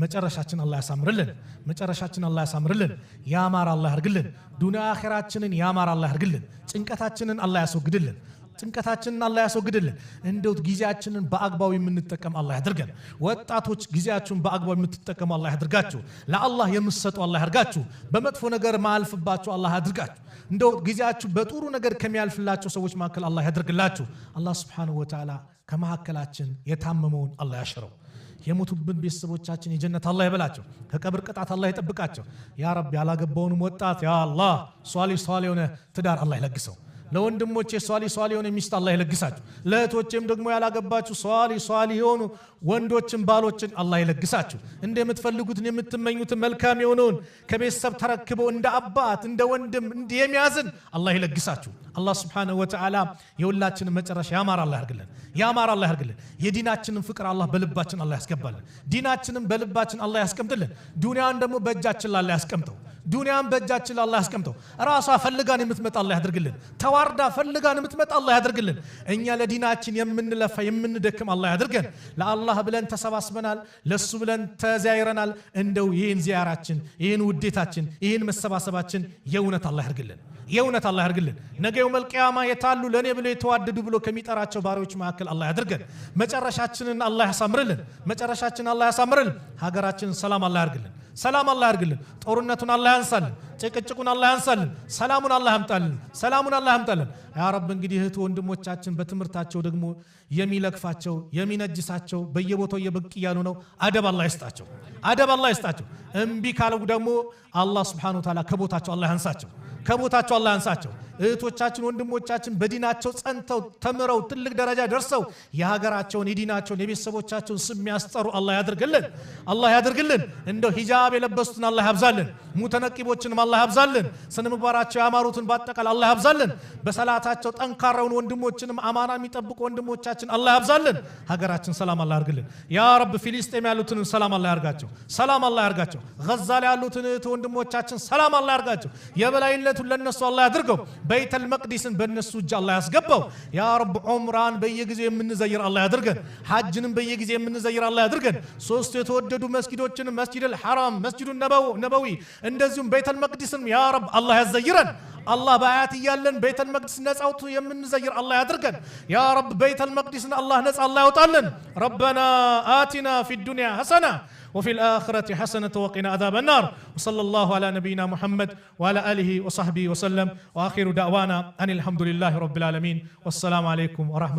መጨረሻችን አላህ ያሳምርልን መጨረሻችን አላህ ያሳምርልን ያማር አላህ ያርግልን ዱንያ አኺራችንን ያማር አላህ ያርግልን ጭንቀታችንን አላህ ያስወግድልን ጭንቀታችንን አላህ ያስወግድልን እንደው ጊዜያችንን በአግባቡ የምንጠቀም አላህ ያድርገን ወጣቶች ጊዜያችሁን በአግባቡ የምትጠቀሙ አላህ ያድርጋችሁ ለአላህ የምትሰጡ አላህ ያርጋችሁ በመጥፎ ነገር ማልፍባችሁ አላህ ያድርጋችሁ እንደው ጊዜያችሁ በጥሩ ነገር ከሚያልፍላችሁ ሰዎች መካከል አላህ ያድርግላችሁ አላህ Subhanahu Wa Ta'ala ከመሐከላችን የታመመውን አላህ ያሽረው የሞቱብን ቤተሰቦቻችን የጀነት አላህ ይበላቸው ከቀብር ቅጣት አላህ ይጠብቃቸው ያ ረብ ያላገባውንም ወጣት ያ አላህ ሷሊህ የሆነ ትዳር አላህ ይለግሰው ለወንድሞቼ ሷሊህ የሆነ ሚስት አላህ ይለግሳችሁ ለእህቶቼም ደግሞ ያላገባችሁ ሷሊህ የሆኑ ወንዶችን ባሎችን አላህ ይለግሳችሁ እንደምትፈልጉትን የምትመኙትን መልካም የሆነውን ከቤተሰብ ተረክበው እንደ አባት እንደ ወንድም እንደሚያዝን አላህ ይለግሳችሁ አላህ Subhanahu Wa Ta'ala የሁላችንን መጨረሻ ያማር አላህ ያርግልን የዲናችንን ፍቅር አላህ በልባችን አላህ ያስገባልን ዲናችንን በልባችን አላህ ያስቀምጥልን ዱንያን ደግሞ በእጃችን አላህ ያስቀምጠው ዱንያን በእጃችን አላህ ያስቀምጠው ራሷ ፈልጋን የምትመጣ አላህ ያድርግልን ተዋርዳ ፈልጋን የምትመጣ አላህ ያድርግልን እኛ ለዲናችን የምንለፋ የምንደክም አላህ ያድርገን ለአላህ ብለን ተሰባስበናል ለሱ ብለን ተዛይረናል እንደው ይሄን ዚያራችን ይሄን ውዴታችን ይሄን መሰባሰባችን የእውነት አላህ ያድርግልን ነገው መልቂያማ የታሉ ለኔ ብለው የተዋደዱ ብሎ ከሚጠራቸው ባሪዎች መካከል አላህ ያድርገን መጨረሻችንን አላህ ያሳምርልን ሀገራችንን ሰላም አላህ ያርግልን ጦርነቱን አላህ ያንሳልን ጭቅጭቁን አላህ ያንሳልን ሰላሙን አላህ ያምጣልን ያ ረብ እንግዲህ እህት ወንድሞቻችን በትምርታቸው ደግሞ የሚለክፋቸው የሚነጅሳቸው በየቦታው የበቅ ያሉ ነው አደብ አላህ ይስጣቸው እምቢ ካለው ደግሞ አላህ Subhanahu Wa Ta'ala ከቦታቸው አላህ ያንሳቸው እህቶቻችን ወንድሞቻችን በዲናቸው ጸንተው ተምረው ትልቅ ደረጃ ደርሰው የሀገራቸውን የዲናቸውን የቤተሰቦቻቸውን ስም ያስጠሩ አላህ ያድርግልን እንደው ሂጃብ የለበሱትን አላህ ያብዛልን ሙተነቂቦችንም አላህ ያብዛልን ስነምግባራቸው ያማሩትን ባጠቃላይ አላህ ያብዛልን በሰላታቸው ጠንካራውን ወንድሞችንም አማና የሚጠብቁ ወንድሞቻችን አላህ ያብዛልን ሀገራችን ሰላም አላህ ያርግልን ያ ረብ ፍልስጤም ያሉትን ሰላም አላህ ያርጋቸው ጋዛ ላይ ያሉትን ወንድሞቻችን ሰላም አላህ ያርጋቸው የበላይነቱን ለነሱ አላህ ያድርገው በይተል መቅዲስን በእነሱ እጅ አላህ ያስገባው ያ ረብ ዑምራን በየጊዜው የምንዘይር አላህ ያድርገን ሐጅንም በየጊዜው የምንዘይር አላህ ያድርገን ሶስት የተወደዱ መስጊዶችን መስጂዱል ሐራም መስጂዱን ነበዊ እንደዚሁም በይተል መቅዲስን ያ ረብ አላህ ያዘይረን الله بآيات يالن بيت المقدس نزعوت يمن زير الله يدركن يا رب بيت المقدس الله نزع الله وطلن ربنا آتنا في الدنيا حسنة وفي الآخرة حسنة وقنا عذاب النار وصلى الله على نبينا محمد وعلى آله وصحبه وسلم وآخر دعوانا أن الحمد لله رب العالمين والسلام عليكم ورحمة